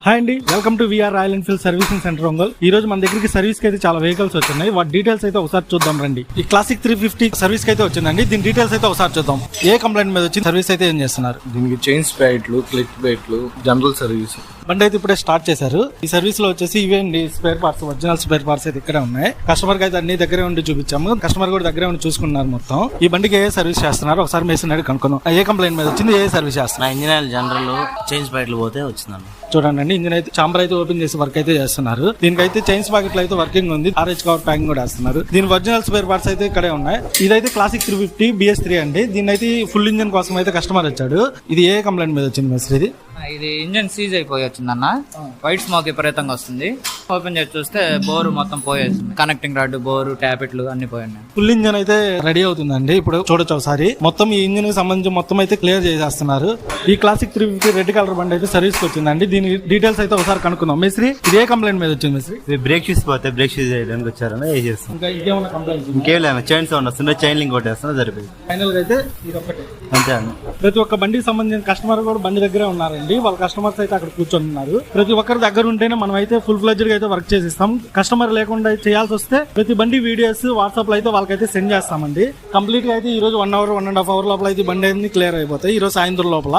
Hi అండి, welcome to VR Royal Enfield servicing centre Ongole. ఈ రోజు మన దగ్గరికి సర్వీస్ కి అయితే చాలా వెహికల్స్ వచ్చినాయి. వాటి డీటెయిల్స్ అయితే ఒకసారి చూద్దాం రండి. ఈ క్లాసిక్ 350 సర్వీస్ కి అయితే వచ్చిందండి. దీని డీటెయిల్స్ అయితే ఒకసారి చూద్దాం. ఏ కంప్లైంట్ మీద వచ్చి సర్వీస్ అయితే ఏం చేస్తున్నారు? దీనికి చైన్స్ ప్యాడ్లు, క్లిక్ ప్యాడ్లు, జనరల్ సర్వీస్. బండి అయితే ఇప్పుడే స్టార్ట్ చేశారు. ఈ సర్వీస్ లో వచ్చేసి ఇవేంటి spare parts, original spare parts అయితే ఇక్కడే ఉన్నాయి. కస్టమర్ కి అయితే అన్ని దగ్గరే ఉండి చూపించాము. కస్టమర్ కూడా దగ్గరే ఉండి చూసుకున్నారు మొత్తం. ఈ బండికి ఏ సర్వీస్ చేస్తున్నారు ఒకసారి మేసిన అడిగి కనుక్కున్నాం. ఏ కంప్లైంట్ మీద వచ్చింది, ఏ సర్వీస్ చేస్తున్నారు? ఇంజిన్ ఆయిల్ జనరల్ చైన్స్ ప్యాడ్లు పోతే వచ్చిందండి. చూడండి అండి, ఇంజిన్ అయితే చాంబర్ అయితే ఓపెన్ చేసి వర్క్ అయితే చేస్తున్నారు. దీనికైతే చైన్స్ ప్యాకెట్లు అయితే వర్కింగ్ ఉంది. RH కవర్ ప్యాకింగ్ కూడా వేస్తున్నారు. దీని ఒరిజినల్ స్పేర్ పార్ట్స్ అయితే ఇక్కడే ఉన్నాయి. ఇదైతే క్లాసిక్ 350 BS3 అండి. దీని అయితే ఫుల్ ఇంజిన్ కోసం అయితే కస్టమర్ వచ్చాడు. ఇది ఏ కంప్లైంట్ మీద వచ్చింది మేస్త్రి? ఇది ఇంజన్ సీజ్ అయిపోయి వచ్చిందన్న. వైట్ స్మోక్ విపరీతంగా వస్తుంది. ఓపెన్ చేసి చూస్తే బోరు మొత్తం పోయేస్తుంది. కనెక్టింగ్ రాడ్, బోరు, ట్యాపెట్లు అన్ని పోయినాయి. ఫుల్ ఇంజన్ అయితే రెడీ అవుతుందండి. ఇప్పుడు చూడొచ్చు ఒకసారి. మొత్తం ఈ ఇంజిన్ కి సంబంధించి మొత్తం అయితే క్లియర్ చేసేస్తున్నారు. ఈ క్లాసిక్ 350 రెడ్ కలర్ బండి అయితే సర్వీస్ కి వచ్చిందండి. దీని డీటెయిల్స్ అయితే ఒకసారి కనుక్కుందాం. మేస్త్రి, ఇది ఏ కంప్లైంట్ మీద వచ్చింది మేస్త్రి? ఇది బ్రేక్ షూస్ పోతే బ్రేక్ షూస్ చేయడానికి వచ్చారని వేసేస్తాం. ఇంకా ఇదేమన్నా కంప్లైంట్? ఇంకేం లేదు, చైన్ సౌండ్ వస్తుంది, చైన్ లింక్ కొట్టేస్తున్నా సరిపోయింది. ఫైనల్ గా అయితే ఇది ఒకటే. అంతే అండి. ప్రతి ఒక్క బండికి సంబంధించిన కస్టమర్ కూడా బండి దగ్గరే ఉన్నారండి. వాళ్ళ కస్టమర్స్ అయితే అక్కడ కూర్చొని ఉన్నారు. ప్రతి ఒక్కరి దగ్గర ఉంటేనే మనం అయితే ఫుల్ ఫ్లెడ్జ్డ్ గా అయితే వర్క్ చేసిస్తాం. కస్టమర్ లేకుండా చేయాల్సి వస్తే ప్రతి బండి వీడియోస్ వాట్సాప్ లో అయితే వాళ్ళకైతే సెండ్ చేస్తామండి. కంప్లీట్ గా అయితే ఈ రోజు 1 hour 1.5 hour లోపల అయితే బండి అన్ని క్లియర్ అయిపోతాయి. ఈ రోజు సాయంత్రం లోపల